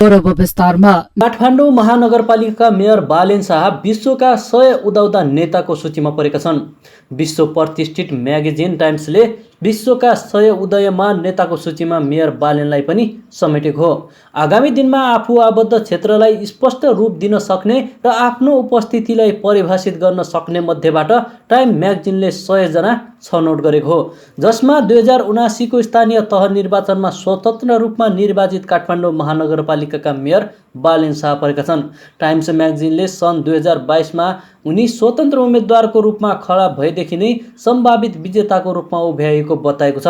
काठमाडौँ महानगरपालिकाका मेयर बालेन शाह विश्वका 100 उदाउँदा नेताको सूचीमा परेका छन्। विश्व प्रतिष्ठित म्यागजिन टाइम्सले विश्वका 100 उदयमान नेताको सूचीमा मेयर बालेनलाई पनि समेटेको हो। आगामी दिनमा आफू आबद्ध क्षेत्रलाई स्पष्ट रूप दिन सक्ने र आफ्नो उपस्थितिलाई परिभाषित गर्न सक्ने मध्येबाट टाइम म्यागजिनले 100 जना छनौट गरेको हो, जसमा 2079 को स्थानीय तह निर्वाचनमा स्वतन्त्र रूपमा निर्वाचित काठमाडौँ महानगरपालिकाका मेयर बालेन शाह परेका छन्। टाइम्स म्यागजिनले सन् 2022 मा उनी स्वतन्त्र उम्मेदवारको रूपमा खडा भएदेखि नै सम्भावित विजेताको रूपमा उभ्याएको बताएको छ।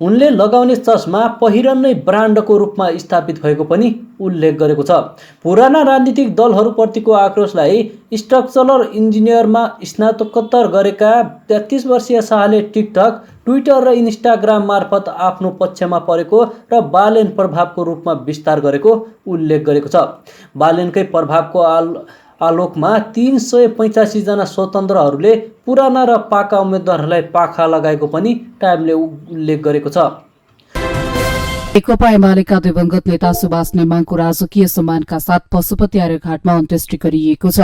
उनले लगाउने चस्मा पहिरन नै ब्रान्डको रूपमा स्थापित भएको पनि उल्लेख गरेको छ। पुराना राजनीतिक दलहरूप्रतिको आक्रोशलाई स्ट्रक्चरल इन्जिनियरमा स्नातकोत्तर गरेका 33 वर्षीय शाहले टिकटक, ट्विटर र इन्स्टाग्राम मार्फत आफ्नो पक्षमा परेको र बालेन प्रभावको रूपमा विस्तार गरेको उल्लेख गरेको छ। बालेनकै प्रभावको आलोकमा 385 जना स्वतन्त्रहरूले पुराना र पाका उम्मेदवारहरूलाई पाखा लगाएको पनि टाइमले उल्लेख गरेको छ। नेकपा एमालेका दिवंगत नेता सुभाष नेमाङको राजकीय सम्मानका साथ पशुपति आर्यघाटमा अन्त्येष्टि गरिएको छ।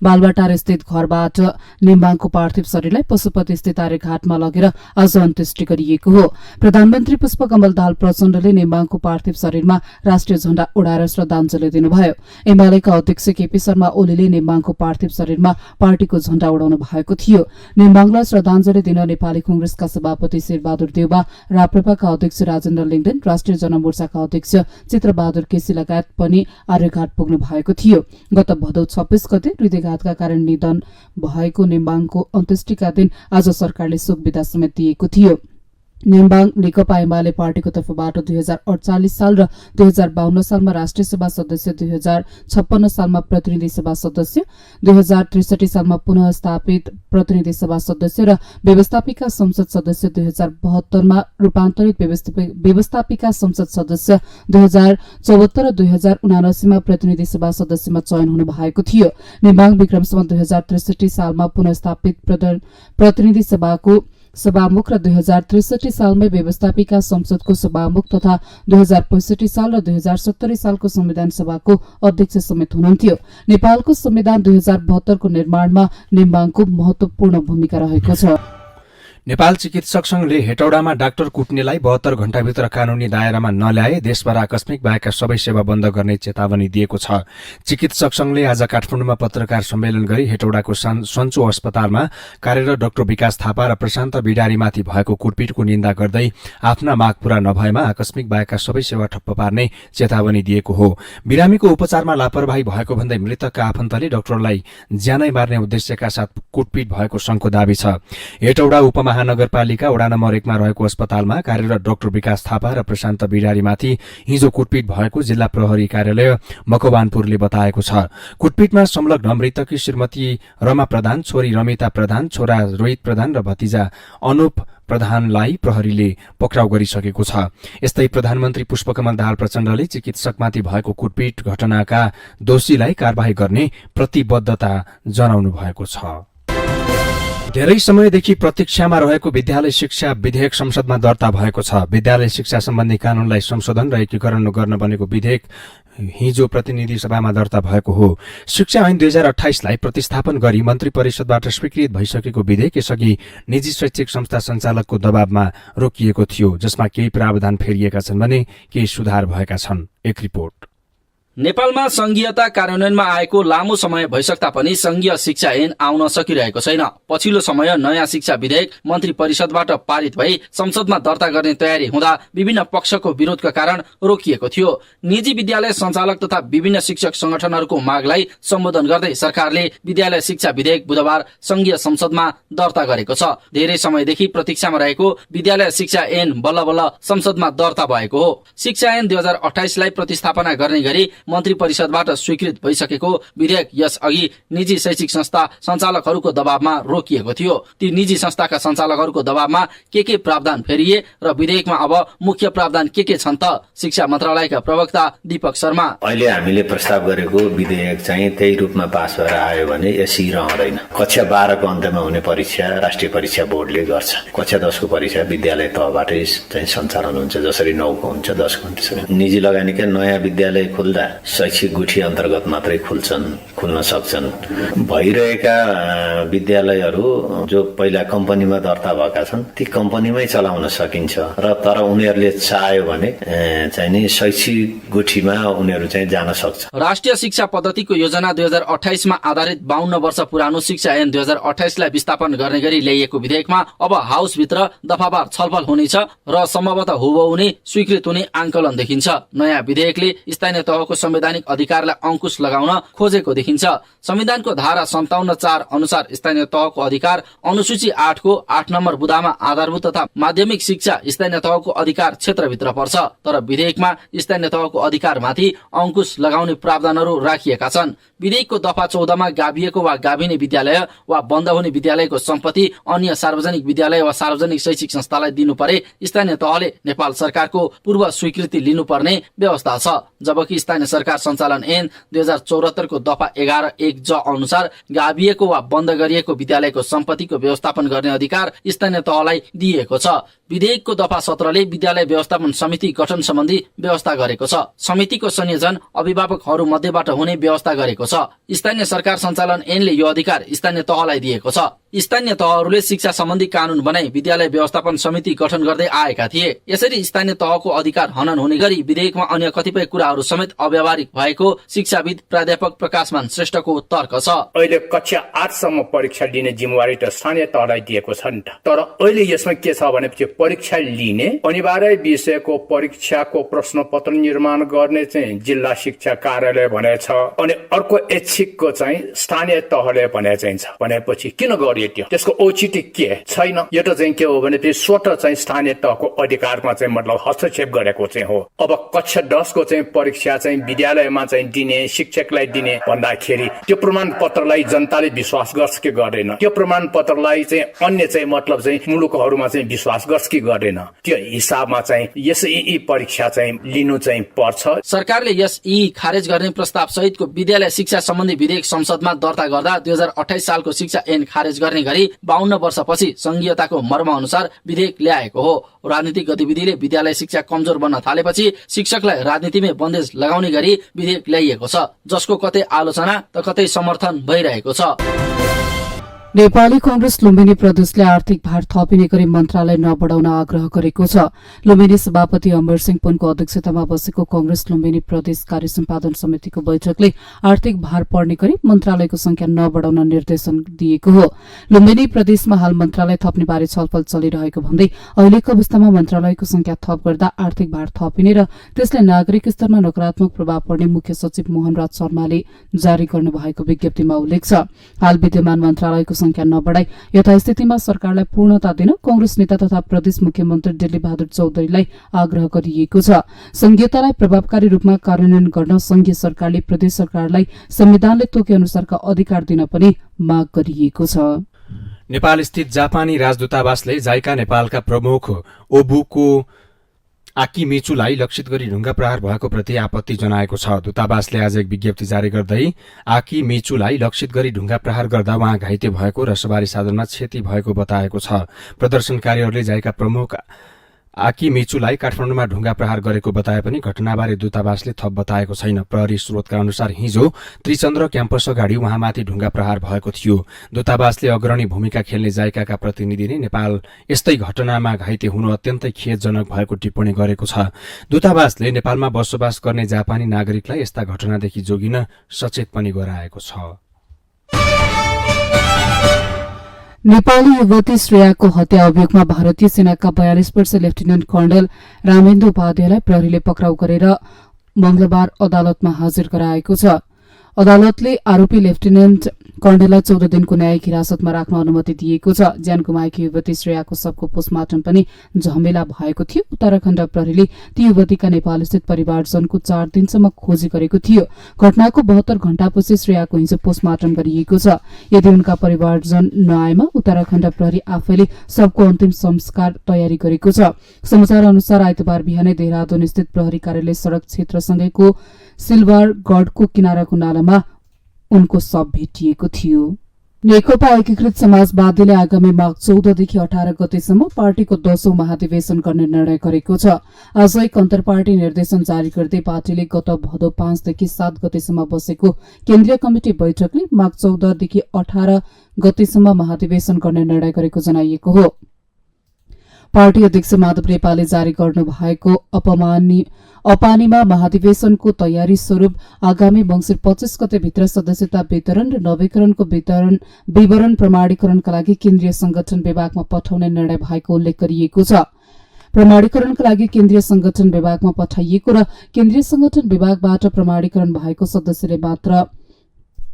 बालबाटार स्थित घरबाट नेमाङको पार्थिव शरीरलाई पशुपति स्थित आर्यघाटमा लगेर आज अन्त्येष्टि गरिएको हो। प्रधानमन्त्री पुष्पकमल दाहाल प्रचण्डले नेमाङको पार्थिव शरीरमा राष्ट्रिय झण्डा उडाएर श्रद्धाञ्जली दिनुभयो। एमालेका अध्यक्ष केपी शर्मा ओलीले नेमाङको पार्थिव शरीरमा पार्टीको झण्डा उडाउनु भएको थियो। नेमाङलाई श्रद्धाञ्जली दिन नेपाली कांग्रेसका सभापति शेरबहादुर देउवा, राप्रपाका अध्यक्ष राजेन्द्र लिङ्गदेन, राष्ट्रिय जनमोर्चाका अध्यक्ष चित्रबहादुर केसी लगायत पनि आर्यघाट पुग्नु भएको थियो। गत भदौ 26 गते हृदयघातका कारण निधन भएको नेमाङको अन्त्येष्टिका दिन आज सरकारले शोक बिदा समेत दिएको थियो। नेम्बाङ नेकपा एमाले पार्टीको तर्फबाट 2048 साल र 2052 सालमा राष्ट्रिय सभा सदस्य, 2056 सालमा प्रतिनिधि सभा सदस्य, 2063 सालमा पुनः स्थापित प्रतिनिधि सभा सदस्य र व्यवस्थापिका संसद सदस्य, 2072 मा रूपान्तरित व्यवस्थापिका संसद सदस्य, 2074 र 2079 मा प्रतिनिधि सभा सदस्यमा चयन हुनु भएको थियो। नेम्बाङ विक्रमसम्म 2063 सालमा पुनः स्थापित प्रतिनिधि सभाको सभामुख र 2063 सालमै व्यवस्थापिका संसदको सभामुख तथा 2065 साल र 2070 सालको संविधान सभाको अध्यक्ष समेत हुनुहुन्थ्यो। नेपालको संविधान 2072 को निर्माणमा नेम्बाङको महत्वपूर्ण भूमिका रहेको छ। नेपाल चिकित्सक संघले हेटौडामा डाक्टर कुट्नेलाई 72 घण्टाभित्र कानूनी दायरामा नल्याए देशभर आकस्मिक बाहेकका सबै सेवा बन्द गर्ने चेतावनी दिएको छ। चिकित्सक संघले आज काठमाडौँमा पत्रकार सम्मेलन गरी हेटौडाको सन्चो अस्पतालमा कार्यरत डाक्टर विकास थापा र प्रशान्त बिडारीमाथि भएको कुटपिटको निन्दा गर्दै आफ्ना माग पूरा नभएमा आकस्मिक बाहेकका सबै सेवा ठप्प पार्ने चेतावनी दिएको हो। बिरामीको उपचारमा लापरवाही भएको भन्दै मृतकका आफन्तले डाक्टरलाई ज्यानै मार्ने उद्देश्यका साथ कुटपिट भएको संघको दावी छ। हेटौडा उपमहानगरपालिका वडा नम्बर 1 मा रहेको अस्पतालमा कार्यरत डाक्टर विकास थापा र प्रशान्त बिडारीमाथि हिजो कुटपिट भएको जिल्ला प्रहरी कार्यालय मकवानपुरले बताएको छ। कुटपिटमा संलग्न मृतकी श्रीमती रमा प्रधान, छोरी रमिता प्रधान, छोरा रोहित प्रधान र भतिजा अनुप प्रधानलाई प्रहरीले पक्राउ गरिसकेको छ। यस्तै प्रधानमन्त्री पुष्पकमल दाहाल प्रचण्डले चिकित्सकमाथि भएको कुटपिट घटनाका दोषीलाई कारबाही गर्ने प्रतिबद्धता जनाउनु भएको छ। धेरै समयदेखि प्रतीक्षामा रहेको विद्यालय शिक्षा विधेयक संसदमा दर्ता भएको छ। विद्यालय शिक्षा सम्बन्धी कानूनलाई संशोधन र एकीकरण गर्न बनेको विधेयक हिजो प्रतिनिधि सभामा दर्ता भएको हो। शिक्षा ऐन 2028 लाई प्रतिस्थापन गरी मन्त्री परिषदबाट स्वीकृत भइसकेको विधेयक यसअघि निजी शैक्षिक संस्था सञ्चालकको दबावमा रोकिएको थियो, जसमा केही प्रावधान फेरिएका छन् भने केही सुधार भएका छन्। एक रिपोर्ट। नेपालमा संघीयता कार्यान्वयनमा आएको लामो समय भइसक्दा पनि संघीय शिक्षा ऐन आउन सकिरहेको छैन। पछिल्लो समय नयाँ शिक्षा विधेयक मन्त्री परिषदबाट पारित भई संसदमा दर्ता गर्ने तयारी हुँदा विभिन्न पक्षको विरोधका कारण रोकिएको थियो। निजी विद्यालय सञ्चालक तथा विभिन्न शिक्षक संगठनहरूको मागलाई सम्बोधन गर्दै सरकारले विद्यालय शिक्षा विधेयक बुधबार संघीय संसदमा दर्ता गरेको छ। धेरै समयदेखि प्रतीक्षामा रहेको विद्यालय शिक्षा ऐन बल्ल बल्ल संसदमा दर्ता भएको हो। शिक्षा ऐन 2028 लाई प्रतिस्थापना गर्ने गरी मन्त्री परिषदबाट स्वीकृत भइसकेको विधेयक यसअघि निजी शैक्षिक संस्था सञ्चालकहरूको दबावमा रोकिएको थियो। ती निजी संस्थाका सञ्चालकहरूको दबावमा के प्रावधान फेरिए र विधेयकमा अब मुख्य प्रावधान के छन् त? शिक्षा मन्त्रालयका प्रवक्ता दीपक शर्मा: अहिले हामीले प्रस्ताव गरेको विधेयक चाहिँ त्यही रूपमा पास भएर आयो भने यसै रहँदैन। कक्षा 12 को अन्त्यमा हुने परीक्षा राष्ट्रिय परीक्षा बोर्डले गर्छ। कक्षा 10 को परीक्षा विद्यालय तहबाटै चाहिँ सञ्चालन हुन्छ, जसरी 9 को हुन्छ, 10 को हुन्छ। निजी लगानीका नयाँ विद्यालय खुल्दा शैक्षिक गुठी अन्तर्गत मात्रै खुल्न सक्छन्। भइरहेका विद्यालयहरू जो पहिला कम्पनीमा दर्ता भएका छन् ती कम्पनीमै चलाउन सकिन्छ र तर उनीहरूले चाह्यो भने चाहिँ नि शैक्षिक गुठीमा उनीहरू चाहिँ जान सक्छ। राष्ट्रिय शिक्षा पद्धतिको योजना 2028 मा आधारित 52 वर्ष पुरानो शिक्षा ऐन 2028 लाई विस्थापन गर्ने गरी ल्याइएको विधेयकमा अब हाउसभित्र दफावार छलफल हुनेछ र सम्भवतः हुबहु नै स्वीकृत हुने आंकलन देखिन्छ। नयाँ विधेयकले स्थानीय तहको संवैधानिक अधिकारलाई अंकुश लगाउन खोजेको देखिन्छ। संविधानको धारा 57(4) अनुसार स्थानीय तहको अधिकार अनुसूची 8 को 8 नम्बर बुदामा आधारभूत तथा माध्यमिक शिक्षा स्थानीय तहको अधिकार क्षेत्रभित्र पर्छ। तर विधेयकमा स्थानीय तहको अधिकारमाथि अंकुश लगाउने प्रावधानहरू राखिएका छन्। विधेयकको दफा 14 मा गाभिएको वा गाभिने विद्यालय वा बन्द हुने विद्यालयको सम्पत्ति अन्य सार्वजनिक विद्यालय वा सार्वजनिक शैक्षिक संस्थालाई दिनुपर्ने स्थानीय तहले नेपाल सरकारको पूर्व स्वीकृति लिनुपर्ने व्यवस्था छ। जबकि स्थानीय सरकार सञ्चालन ऐन 2074 को दफा 11(1) ज अनुसार गाभिएको वा बन्द गरिएको विद्यालयको सम्पत्तिको व्यवस्थापन गर्ने अधिकार स्थानीय तहलाई दिएको छ। विधेयकको दफा 17 ले विद्यालय व्यवस्थापन समिति गठन सम्बन्धी व्यवस्था गरेको छ। समितिको संयोजन अभिभावकहरू मध्येबाट हुने व्यवस्था गरेको छ। स्थानीय सरकार सञ्चालन ऐनले यो अधिकार स्थानीय तहलाई दिएको छ। स्थानीय तहहरूले शिक्षा सम्बन्धी कानून बनाई विद्यालय व्यवस्थापन समिति गठन गर्दै आएका थिए। यसरी स्थानीय तहको अधिकार हनन हुने गरी विधेयकमा अन्य कतिपय कुराहरू समेत अव्यावहारिक भएको शिक्षाविद प्राध्यापक प्रकाशमान श्रेष्ठको तर्क छ। अहिले कक्षा 8 सम्म परीक्षा लिने जिम्मेवारी त स्थानीय तहलाई दिएको छ नि त। तर अहिले यसमा के छ भनेपछि परीक्षा लिने अनिवार्य विषयको परीक्षाको प्रश्नपत्र निर्माण गर्ने चाहिँ जिल्ला शिक्षा कार्यालय भनेछ, अनि अर्को ऐच्छिकको चाहिँ स्थानीय तहले भने चाहिँ छ। भनेपछि किन गरियो? त्यसको औचित्य के छैन। यो त चाहिँ के हो भने स्वतः चाहिँ स्थानीय तहको अधिकारमा चाहिँ मतलब हस्तक्षेप गरेको चाहिँ हो। अब कक्षा 10 को चाहिँ परीक्षा चाहिँ विद्यालयमा चाहिँ दिने, शिक्षकलाई दिने भन्दाखेरि त्यो प्रमाण पत्रलाई जनताले विश्वास गर्छ कि गर्दैन? त्यो प्रमाण पत्रलाई चाहिँ अन्य चाहिँ मतलब चाहिँ मुलुकहरूमा चाहिँ विश्वास गर्छ कि गर्दैन? त्यो हिसाबमा चाहिँ यस परीक्षा चाहिँ लिनु चाहिँ पर्छ। सरकारले यस खारेज गर्ने प्रस्ताव सहितको विद्यालय शिक्षा सम्बन्धी विधेयक संसदमा दर्ता गर्दा 2028 सालको शिक्षा ऐन खारेज गर्ने गरी 52 वर्षपछि संघीयताको मर्म अनुसार विधेयक ल्याएको हो। राजनीतिक गतिविधिले विद्यालय शिक्षा कमजोर बन्न थालेपछि शिक्षकलाई राजनीतिमै बन्देज लगाउने गरी विधेयक ल्याइएको छ, जसको कतै आलोचना त कतै समर्थन भइरहेको छ। नेपाली कांग्रेस लुम्बिनी प्रदेशले आर्थिक भार थपिने गरी मन्त्रालय नबढाउन आग्रह गरेको छ। लुम्बिनी सभापति अमरसिंह पुनको अध्यक्षतामा बसेको कांग्रेस लुम्बिनी प्रदेश कार्य सम्पादन समितिको बैठकले आर्थिक भार पर्ने गरी मन्त्रालयको संख्या नबढाउन निर्देशन दिएको हो। लुम्बिनी प्रदेशमा हाल मन्त्रालय थप्ने बारे छलफल चलिरहेको भन्दै अहिलेको अवस्थामा मन्त्रालयको संख्या थप गर्दा आर्थिक भार थपिने र त्यसले नागरिक स्तरमा नकारात्मक प्रभाव पर्ने मुख्य सचिव मोहनराज शर्माले जारी गर्नुभएको विज्ञप्तिमा उल्लेख छ। हाल विद्यमान मन्त्रालयको संख्या नबढाई यथास्थितिमा सरकारलाई पूर्णता दिन कांग्रेस नेता तथा प्रदेश मुख्यमन्त्री दिल्ली बहादुर चौधरीलाई आग्रह गरिएको छ। संघीयतालाई प्रभावकारी रूपमा कार्यान्वयन गर्न संघीय सरकारले प्रदेश सरकारलाई संविधानले तोके अनुसारका अधिकार दिन पनि माग गरिएको छ। नेपाल स्थित जापानी राजदूतावासले जाइका नेपालका प्रमुख ओबुको आकिमिचुलाई लक्षित गरी ढुङ्गा प्रहार भएको प्रति आपत्ति जनाएको छ। दूतावासले आज एक विज्ञप्ति जारी गर्दै आकिमिचुलाई लक्षित गरी ढुङ्गा प्रहार गर्दा उहाँ घाइते भएको र सवारी साधनमा क्षति भएको बताएको छ। प्रदर्शनकारीहरूले जाइका प्रमुख आकिमिचुलाई काठमाडौँमा ढुङ्गा प्रहार गरेको बताए पनि घटनाबारे दूतावासले थप बताएको छैन। प्रहरी स्रोतका अनुसार हिजो त्रिचन्द्र क्याम्पस अगाडि उहाँमाथि ढुङ्गा प्रहार भएको थियो। दूतावासले अग्रणी भूमिका खेल्ने जाइकाका प्रतिनिधिले नेपाल यस्तै घटनामा घाइते हुनु अत्यन्तै खेदजनक भएको टिप्पणी गरेको छ। दूतावासले नेपालमा बसोबास गर्ने जापानी नागरिकलाई यस्ता घटनादेखि जोगिन सचेत पनि गराएको छ। नेपाली युवती श्रेयाको हत्या अभियोगमा भारतीय सेनाका 42 वर्षीय लेफ्टिनेन्ट कर्णेल रामेन्द्र उपाध्यायलाई प्रहरीले पक्राउ गरेर मंगलबार अदालतमा हाजिर गराएको छ। अदालतले आरोपी लेफ्टिनेन्ट कर्णेललाई 14 दिनको न्यायिक हिरासतमा राख्न अनुमति दिएको छ। ज्यान गुमाएकी युवती श्रेयाको शवको पोस्टमार्टम पनि झमेला भएको थियो। उत्तराखण्ड प्रहरीले ती युवतीका नेपालस्थित परिवारजनको 4 दिनसम्म खोजी गरेको थियो। घटनाको 72 घण्टापछि श्रेयाको हिजो पोस्टमार्टम गरिएको छ। यदि उनका परिवारजन नआएमा उत्तराखण्ड प्रहरी आफैले शवको अन्तिम संस्कार तयारी गरेको छ। समाचार अनुसार आइतबार बिहानै देहरादून स्थित प्रहरी कार्यालय सड़क क्षेत्रसँगैको सिल्भर गढको किनाराको नालामा उनको शव भेटिएको थियो। नेकपा एकीकृत समाजवादीले आगामी माघ 14 देखि 18 गतेसम्म पार्टीको 10औं महाधिवेशन गर्ने निर्णय गरेको छ। आज एक अन्तर्पार्टी निर्देशन जारी गर्दै पार्टीले गत भदौ 5 देखि 7 गतेसम्म बसेको केन्द्रीय कमिटी बैठकले माघ 14 देखि 18 गतेसम्म महाधिवेशन गर्ने निर्णय गरेको जनाइएको हो। पार्टी अध्यक्ष माधव नेपालले जारी गर्नुभएको अपानीमा महाधिवेशनको तयारी स्वरूप आगामी मंसिर 25 गते भित्र सदस्यता वितरण र नवीकरणको विवरण प्रमाणीकरणका लागि केन्द्रीय संगठन विभागमा पठाउने निर्णय भएको उल्लेख गरिएको छ। प्रमाणीकरणका लागि केन्द्रीय संगठन विभागमा पठाइएको र केन्द्रीय संगठन विभागबाट प्रमाणीकरण भएको सदस्यले मात्र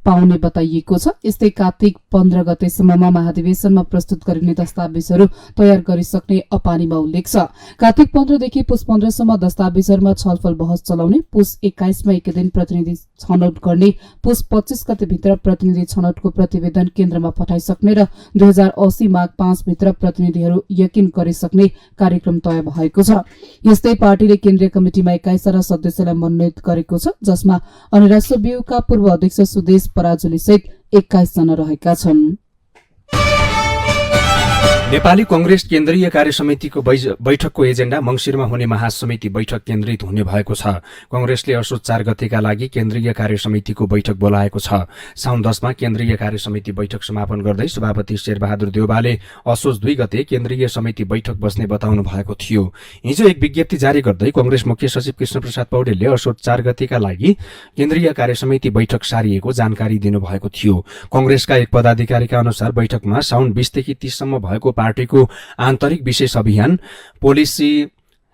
पाउने बताइएको छ। यस्तै कार्तिक 15 गतेसम्ममा महाधिवेशनमा प्रस्तुत गरिने दस्तावेजहरू तयार गरिसक्ने अपानीमा उल्लेख छ। कार्तिक 15 देखि पुस 15 सम्म दस्तावेजहरूमा छलफल बहस चलाउने, पुस 21 मा एक दिन प्रतिनिधि छनौट गर्ने, पुस 25 गते भित्र प्रतिनिधि छनौटको प्रतिवेदन केन्द्रमा पठाइसक्ने र 2080 माघ 5 भित्र प्रतिनिधिहरू यकिन गरिसक्ने कार्यक्रम तय भएको छ। यस्तै पार्टीले केन्द्रीय कमिटिमा 21 जना सदस्यलाई मनोनित गरेको छ, जसमा अनिराश्र ब्यूका पूर्व अध्यक्ष सुदेश पराजुली सहित 21 जना रहेका छन्। नेपाली कांग्रेस केन्द्रीय कार्यसमितिको बैठकको एजेण्डा मंसिरमा हुने महासमिति बैठक केन्द्रित हुने भएको छ। कांग्रेसले असोज 4 गतेका लागि केन्द्रीय कार्यसमितिको बैठक बोलाएको छ। साउन 10 मा केन्द्रीय कार्यसमिति बैठक समापन गर्दै सभापति शेरबहादुर देउवाले असोज 2 गते केन्द्रीय समिति बैठक बस्ने बताउनु भएको थियो। हिजो एक विज्ञप्ति जारी गर्दै कांग्रेस मुख्य सचिव कृष्णप्रसाद पौडेलले असोज 4 गतेका लागि केन्द्रीय कार्यसमिति बैठक सारिएको जानकारी दिनुभएको थियो। कांग्रेसका एक पदाधिकारीका अनुसार बैठकमा साउन 20 देखि 30 सम्म भएको पार्टीको आन्तरिक विशेष अभियान, पोलिसी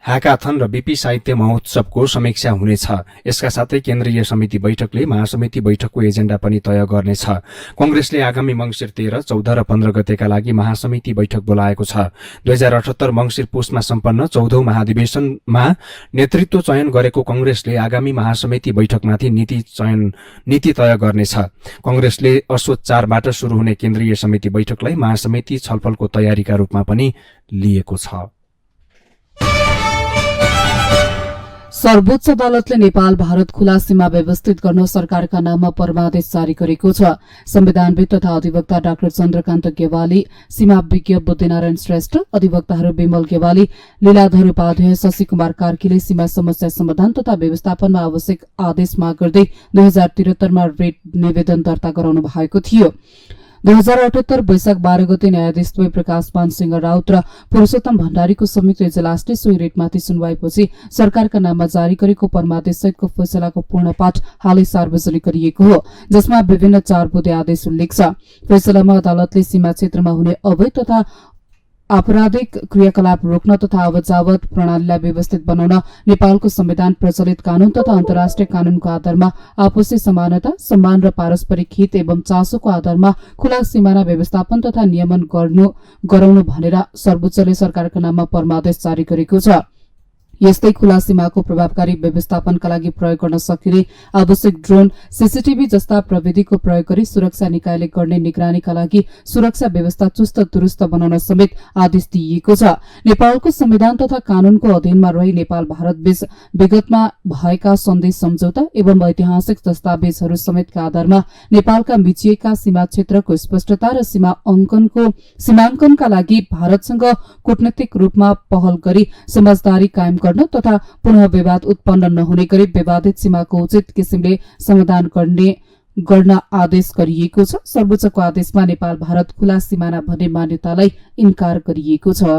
ह्याकाथन र बीपी साहित्य महोत्सवको समीक्षा हुनेछ। यसका साथै केन्द्रीय समिति बैठकले महासमिति बैठकको एजेण्डा पनि तय गर्नेछ। कांग्रेसले आगामी मंसिर 13, 14 र 15 गतेका लागि महासमिति बैठक बोलाएको छ। 2078 मंसिर पुसमा सम्पन्न 14औं महाधिवेशनमा नेतृत्व चयन गरेको कांग्रेसले आगामी महासमिति बैठकमाथि नीति तय गर्नेछ। कांग्रेसले असोज 4 बाट शुरू हुने केन्द्रीय समिति बैठकलाई महासमिति छलफलको तयारीका रूपमा पनि लिएको छ। सर्वोच्च अदालतले नेपाल भारत खुला सीमा व्यवस्थित गर्न सरकारका नाममा परमादेश जारी गरेको छ। संविधानविद तथा अधिवक्ता डाक्टर चन्द्रकान्त गेवाली, सीमा विज्ञ बुद्धिनारायण श्रेष्ठ, अधिवक्ताहरू विमल गेवाली, लीलाधर उपाध्याय, शशि कुमार कार्कीले सीमा समस्या समाधान तथा व्यवस्थापनमा आवश्यक आदेश माग गर्दै 2073 मा रिट निवेदन दर्ता गराउनु भएको थियो। 2078 वैशाख 12 गते न्यायाधीश द्वय प्रकाशमान सिंह राउत र पुरूषोत्तम भण्डारीको संयुक्त इजलासले सोही रिटमाथि सुनवाईपछि सरकारका नाममा जारी गरेको परमादेश सहितको फैसलाको पूर्ण पाठ हालै सार्वजनिक गरिएको हो, जसमा विभिन्न 4 बुँदे आदेश उल्लेख छ। फैसलामा अदालतले सीमा क्षेत्रमा हुने अवैध तथा आपराधिक क्रियाकलाप रोक्न तथा आवत-जावत प्रणालीलाई व्यवस्थित बनाउन नेपालको संविधान, प्रचलित कानून तथा अन्तर्राष्ट्रिय कानूनको आधारमा आपसी समानता, सम्मान र पारस्परिक हित एवं चासोको आधारमा खुला सीमाना व्यवस्थापन तथा नियमन गराउनु भनेर सर्वोच्चले सरकारका नाममा परमादेश जारी गरेको छ। यस्तै खुला सीमाको प्रभावकारी व्यवस्थापनका लागि प्रयोग गर्न सकिने आवश्यक ड्रोन, सीसीटीभी जस्ता प्रविधिको प्रयोग गरी सुरक्षा निकायले गर्ने निगरानीका लागि सुरक्षा व्यवस्था चुस्त दुरुस्त बनाउन समेत आदेश दिइएको छ। नेपालको संविधान तथा कानूनको अधीनमा रही नेपाल भारत बीच विगतमा भएका सन्धि सम्झौता एवं ऐतिहासिक दस्तावेजहरू समेतका आधारमा नेपालका मिचिएका सीमा क्षेत्रको स्पष्टता र सीमाङ्कनका लागि भारतसँग कूटनीतिक रूपमा पहल गरी समझदारी कायम तथा पुनः विवाद उत्पन्न नहुने गरी विवादित सीमाको उचित किसिमले समाधान गर्न आदेश गरिएको छ। सर्वोच्चको आदेशमा नेपाल भारत खुला सीमाना भन्ने मान्यतालाई इन्कार गरिएको छ।